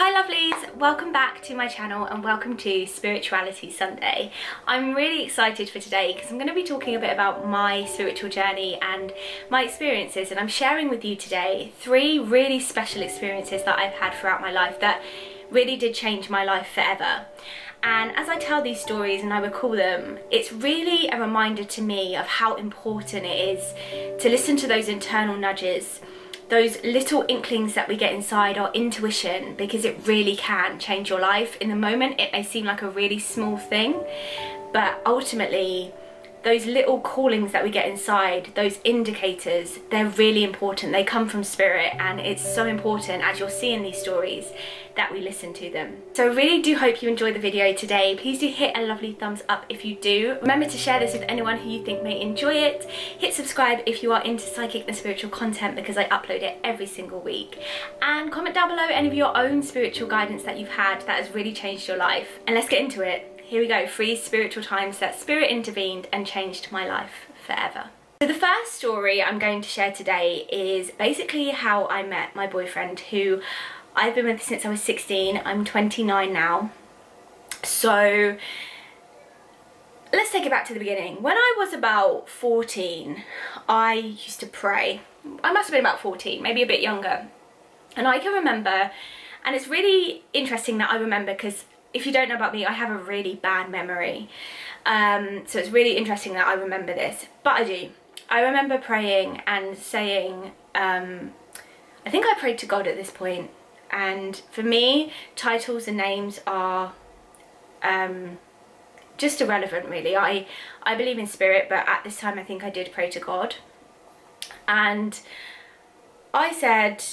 Hi lovelies, welcome back to my channel and welcome to Spirituality Sunday. I'm really excited for today because I'm going to be talking a bit about my spiritual journey and my experiences, and I'm sharing with you today 3 really special experiences that I've had throughout my life that really did change my life forever. And as I tell these stories and I recall them, it's really a reminder to me of how important it is to listen to those internal nudges, those little inklings that we get inside, our intuition, because it really can change your life. In the moment it may seem like a really small thing, but ultimately those little callings that we get inside, those indicators, they're really important. They come from spirit, and it's so important, as you'll see in these stories, that we listen to them. So I really do hope you enjoy the video today. Please do hit a lovely thumbs up if you do. Remember to share this with anyone who you think may enjoy it. Hit subscribe if you are into psychic and spiritual content, because I upload it every single week. And comment down below any of your own spiritual guidance that you've had that has really changed your life. And let's get into it. Here we go, 3 spiritual times that spirit intervened and changed my life forever. So the first story I'm going to share today is basically how I met my boyfriend, who I've been with since I was 16. I'm 29 now. So let's take it back to the beginning. When I was about 14, I used to pray. I must have been about 14, maybe a bit younger. And I can remember, and it's really interesting that I remember, because if you don't know about me, I have a really bad memory. So it's really interesting that I remember this, but I do. I remember praying and saying, I think I prayed to God at this point. And for me, titles and names are just irrelevant, really. I believe in spirit, but at this time I think I did pray to God. And I said,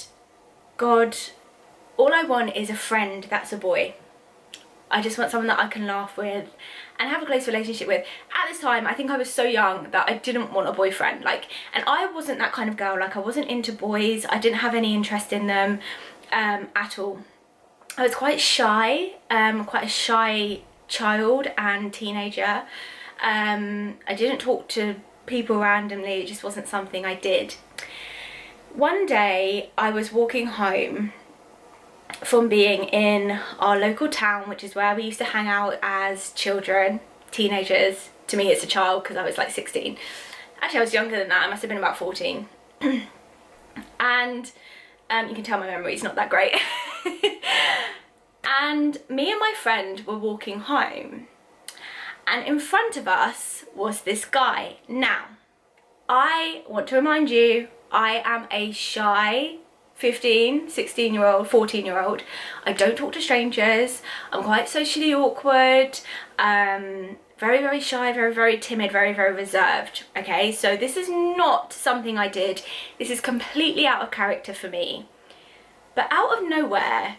God, all I want is a friend that's a boy. I just want someone that I can laugh with and have a close relationship with. At this time, I think I was so young that I didn't want a boyfriend. And I wasn't that kind of girl. I wasn't into boys. I didn't have any interest in them at all. I was quite shy, quite a shy child and teenager. I didn't talk to people randomly. It just wasn't something I did. One day, I was walking home from being in our local town, which is where we used to hang out as children, teenagers. To me it's a child because I was like 16. Actually I was younger than that, I must have been about 14. And you can tell my memory's not that great. And me and my friend were walking home, and in front of us was this guy. Now, I want to remind you, I am a shy 15, 16-year-old, 14-year-old. I don't talk to strangers. I'm quite socially awkward, very, very shy, very, very timid, very, very reserved. Okay, so this is not something I did. This is completely out of character for me. But out of nowhere,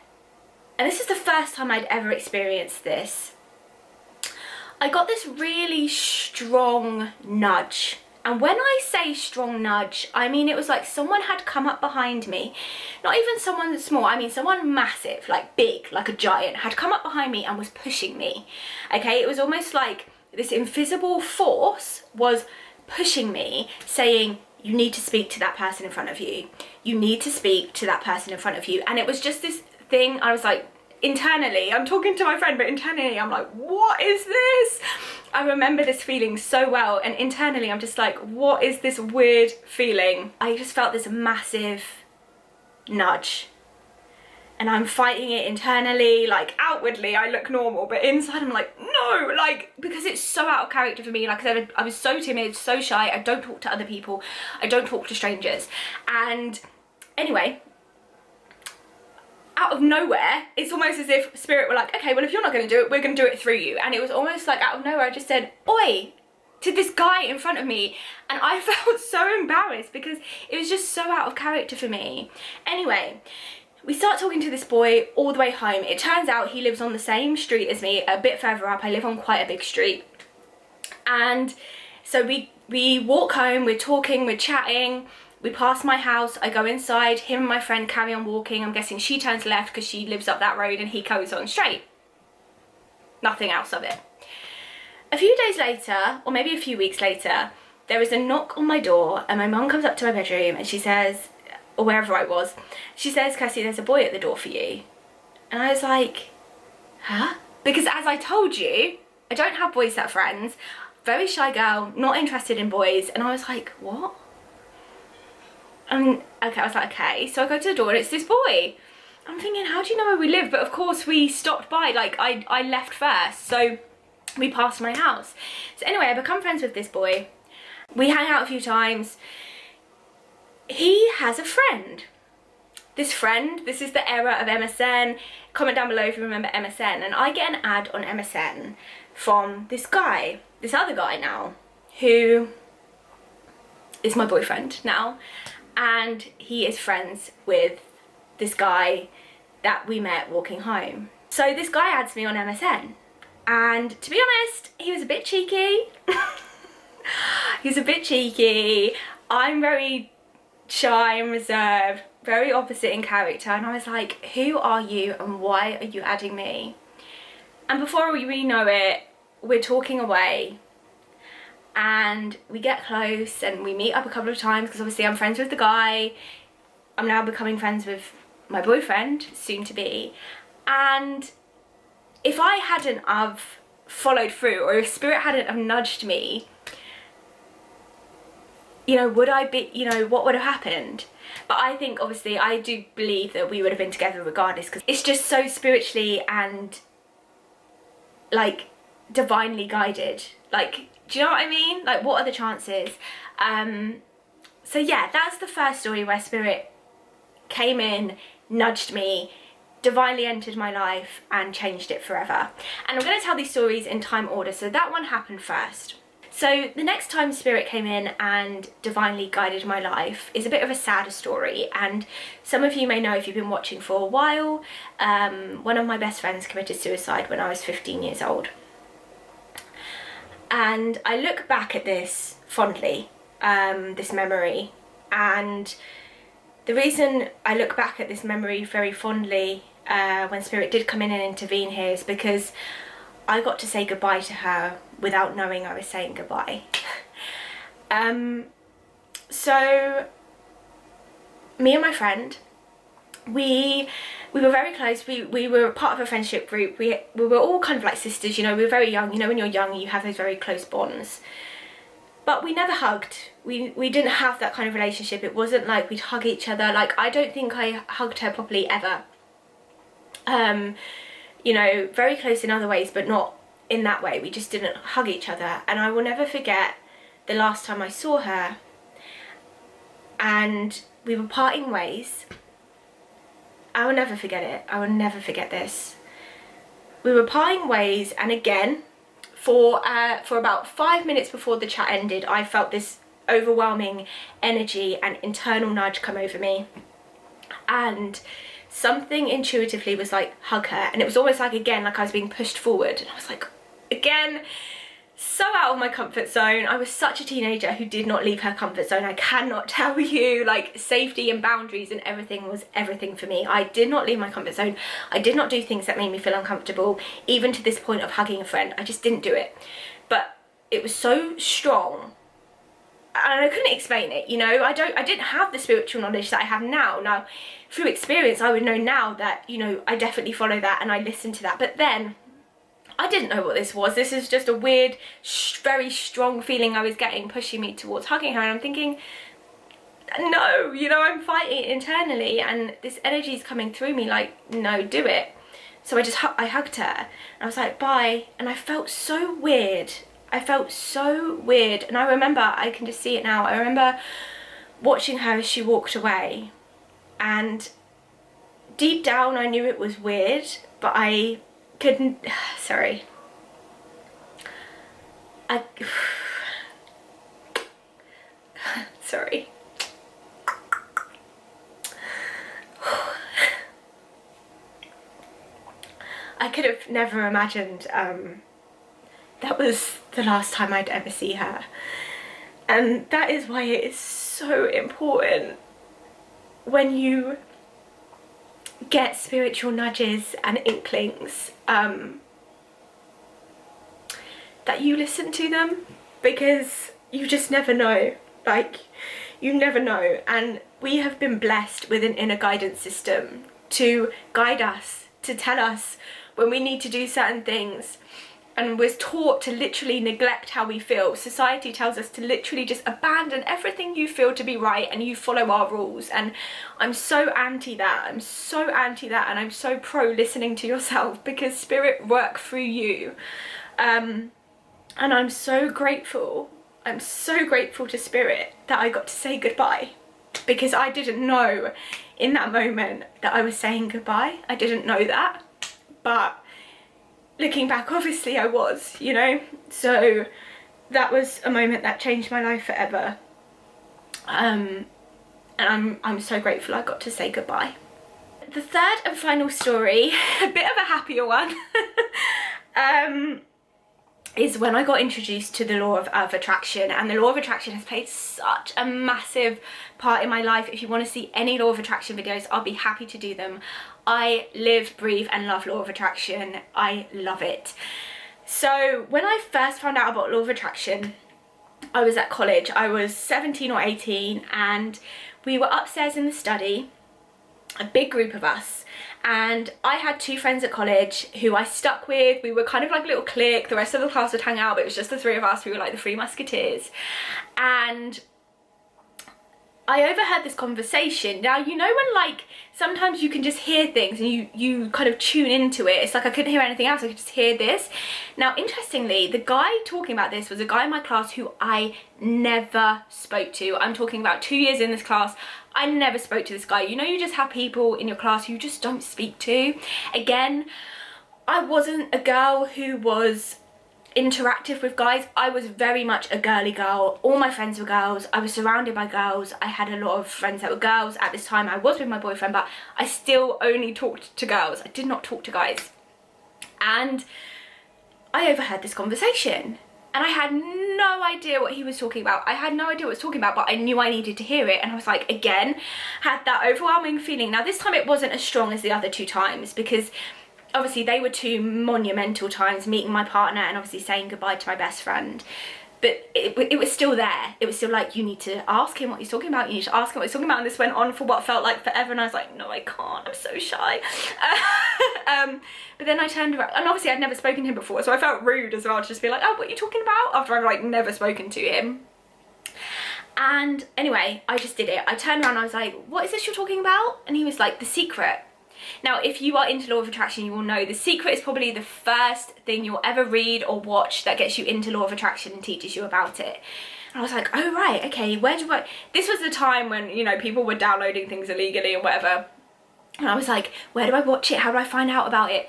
and this is the first time I'd ever experienced this, I got this really strong nudge. And when I say strong nudge, I mean it was like someone had come up behind me. Not even someone small, I mean someone massive, like big, like a giant, had come up behind me and was pushing me. Okay, it was almost like this invisible force was pushing me, saying, you need to speak to that person in front of you. You need to speak to that person in front of you. And it was just this thing, I was like, internally, I'm talking to my friend, but internally I'm like, what is this? I remember this feeling so well, and internally I'm just like, what is this weird feeling? I just felt this massive nudge, and I'm fighting it internally. Like outwardly I look normal, but inside I'm like, no, because it's so out of character for me. Like I said, I was so timid, so shy. I don't talk to other people, I don't talk to strangers. And anyway, out of nowhere, it's almost as if spirit were like, okay, well if you're not going to do it, we're going to do it through you. And it was almost like out of nowhere I just said, oi, to this guy in front of me. And I felt so embarrassed because it was just so out of character for me. Anyway, we start talking to this boy all the way home. It turns out he lives on the same street as me, a bit further up. I live on quite a big street. And so we walk home, we're talking, we're chatting. We pass my house, I go inside, him and my friend carry on walking. I'm guessing she turns left because she lives up that road, and he goes on straight. Nothing else of it. A few days later, or maybe a few weeks later, there is a knock on my door, and my mum comes up to my bedroom and she says, or wherever I was, she says, Cassie, there's a boy at the door for you. And I was like, huh? Because as I told you, I don't have boys that are friends, very shy girl, not interested in boys. And I was like, what? And okay, I was like, okay. So I go to the door and it's this boy. I'm thinking, how do you know where we live? But of course we stopped by, like I left first. So we passed my house. So anyway, I become friends with this boy. We hang out a few times. He has a friend. This friend, this is the era of MSN. Comment down below if you remember MSN. And I get an ad on MSN from this guy, this other guy now, who is my boyfriend now. And he is friends with this guy that we met walking home. So this guy adds me on MSN. And to be honest, he was a bit cheeky. He's a bit cheeky. I'm very shy and reserved, very opposite in character. And I was like, who are you and why are you adding me? And before we really know it, we're talking away. And we get close and we meet up a couple of times because obviously I'm friends with the guy. I'm now becoming friends with my boyfriend, soon to be. And if I hadn't have followed through, or if Spirit hadn't have nudged me, you know, would I be, you know, what would have happened? But I think obviously I do believe that we would have been together regardless, because it's just so spiritually and like divinely guided. Like, do you know what I mean? Like, what are the chances? So yeah, that's the first story where Spirit came in, nudged me, divinely entered my life and changed it forever. And I'm going to tell these stories in time order. So that one happened first. So the next time Spirit came in and divinely guided my life is a bit of a sadder story. And some of you may know if you've been watching for a while, one of my best friends committed suicide when I was 15 years old. And I look back at this fondly, this memory, and the reason I look back at this memory very fondly when Spirit did come in and intervene here is because I got to say goodbye to her without knowing I was saying goodbye. So me and my friend, we were very close. We were part of a friendship group. We were all kind of like sisters, you know. We were very young, you know, when you're young you have those very close bonds. But we never hugged. We didn't have that kind of relationship. It wasn't like we'd hug each other. Like, I don't think I hugged her properly ever. You know, very close in other ways, but not in that way. We just didn't hug each other. And I will never forget the last time I saw her. And we were parting ways. I will never forget it. I will never forget this. We were parting ways, and again, for about 5 minutes before the chat ended, I felt this overwhelming energy and internal nudge come over me. And something intuitively was like, hug her. And it was almost like, again, like I was being pushed forward. And I was like, again, so out of my comfort zone. I was such a teenager who did not leave her comfort zone. I cannot tell you, like, safety and boundaries and everything was everything for me. I did not leave my comfort zone. I did not do things that made me feel uncomfortable, even to this point of hugging a friend. I just didn't do it. But it was so strong, and I couldn't explain it, you know. I didn't have the spiritual knowledge that I have now. Now, through experience, I would know now that, you know, I definitely follow that and I listen to that. But then I didn't know what this was. This is just a weird, very strong feeling I was getting, pushing me towards hugging her. And I'm thinking, no, you know, I'm fighting internally and this energy is coming through me like, no, do it. So I hugged her and I was like, bye. And I felt so weird. I felt so weird. And I remember, I can just see it now. I remember watching her as she walked away. And deep down, I knew it was weird, but I couldn't, sorry. Sorry. I could have never imagined that was the last time I'd ever see her. And that is why it is so important when you get spiritual nudges and inklings, that you listen to them, because you just never know. Like, you never know. And we have been blessed with an inner guidance system to guide us to tell us when we need to do certain things, and we're taught to literally neglect how we feel. Society tells us to literally just abandon everything you feel to be right and you follow our rules, and I'm so anti that. I'm so anti that, and I'm so pro listening to yourself, because spirit work through you. And I'm so grateful to spirit that I got to say goodbye, because I didn't know in that moment that I was saying goodbye. I didn't know that, but looking back, obviously I was, you know. So that was a moment that changed my life forever, and I'm so grateful I got to say goodbye. The third and final story, a bit of a happier one, is when I got introduced to the law of attraction. And the law of attraction has played such a massive part in my life. If you want to see any law of attraction videos, I'll be happy to do them. I live, breathe and love law of attraction. I love it. So when I first found out about law of attraction, I was at college. I was 17 or 18, and we were upstairs in the study, a big group of us. And I had two friends at college who I stuck with. We were kind of like a little clique. The rest of the class would hang out, but it was just the three of us. We were like the Three Musketeers. And I overheard this conversation. Now, you know when like sometimes you can just hear things and you kind of tune into it. It's like I couldn't hear anything else, I could just hear this. Now, interestingly, the guy talking about this was a guy in my class who I never spoke to. I'm talking about 2 years in this class. I never spoke to this guy. You know, you just have people in your class who you just don't speak to. Again, I wasn't a girl who was interactive with guys. I was very much a girly girl. All my friends were girls. I was surrounded by girls. I had a lot of friends that were girls. At this time I was with my boyfriend, but I still only talked to girls. I did not talk to guys. And I overheard this conversation, and I had no idea what he was talking about. I had no idea what he was talking about, but I knew I needed to hear it. And I was like, again, had that overwhelming feeling. Now this time it wasn't as strong as the other two times, because obviously they were two monumental times, meeting my partner and obviously saying goodbye to my best friend. But it was still there. It was still like, you need to ask him what he's talking about. You need to ask him what he's talking about. And this went on for what felt like forever. And I was like, no, I can't. I'm so shy. But then I turned around, and obviously I'd never spoken to him before, so I felt rude as well to just be like, oh, what are you talking about? After I've like never spoken to him. And anyway, I just did it. I turned around and I was like, what is this you're talking about? And he was like, The Secret. Now, if you are into law of attraction, you will know The Secret is probably the first thing you'll ever read or watch that gets you into law of attraction and teaches you about it. And I was like, oh right, okay, where do I... This was the time when, you know, people were downloading things illegally and whatever. And I was like, where do I watch it? How do I find out about it?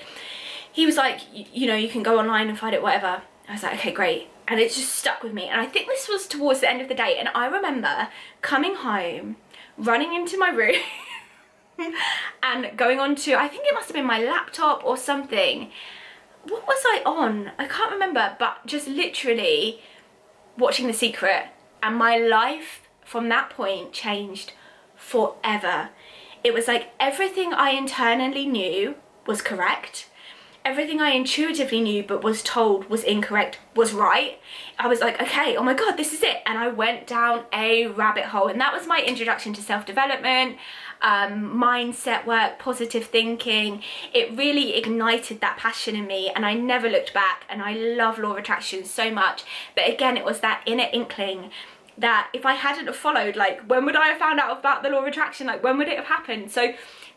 He was like, you know, you can go online and find it, whatever. I was like, okay, great. And it just stuck with me. And I think this was towards the end of the day. And I remember coming home, running into my room, and going on to, I think it must have been my laptop or something. What was I on? I can't remember, but just literally watching The Secret. And my life from that point changed forever. It was like everything I internally knew was correct. Everything I intuitively knew but was told was incorrect was right. I was like, okay, oh my God, this is it. And I went down a rabbit hole. And that was my introduction to self-development, mindset work, positive thinking. It really ignited that passion in me, and I never looked back. And I love law of attraction so much. But again, it was that inner inkling that if I hadn't have followed, like, when would I have found out about the law of attraction? Like, when would it have happened? So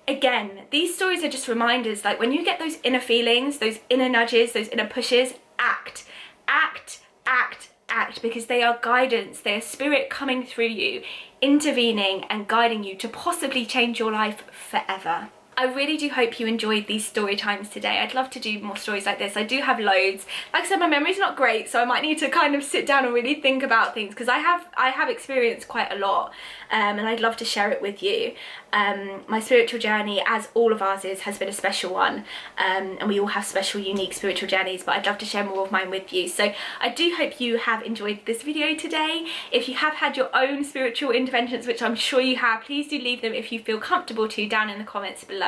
again, these stories are just reminders, like when you get those inner feelings, those inner nudges, those inner pushes, act, act, act, act, because they are guidance. They are spirit coming through you, intervening and guiding you to possibly change your life forever. I really do hope you enjoyed these story times today. I'd love to do more stories like this. I do have loads. Like I said, my memory's not great, so I might need to kind of sit down and really think about things, because I have experienced quite a lot, and I'd love to share it with you. My spiritual journey, as all of ours is, has been a special one, and we all have special, unique spiritual journeys, but I'd love to share more of mine with you. So I do hope you have enjoyed this video today. If you have had your own spiritual interventions, which I'm sure you have, please do leave them if you feel comfortable to down in the comments below.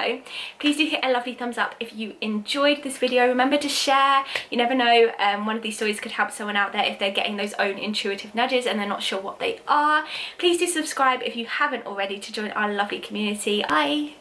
Please do hit a lovely thumbs up if you enjoyed this video. Remember to share. You never know, one of these stories could help someone out there if they're getting those own intuitive nudges and they're not sure what they are. Please do subscribe if you haven't already to join our lovely community. Bye.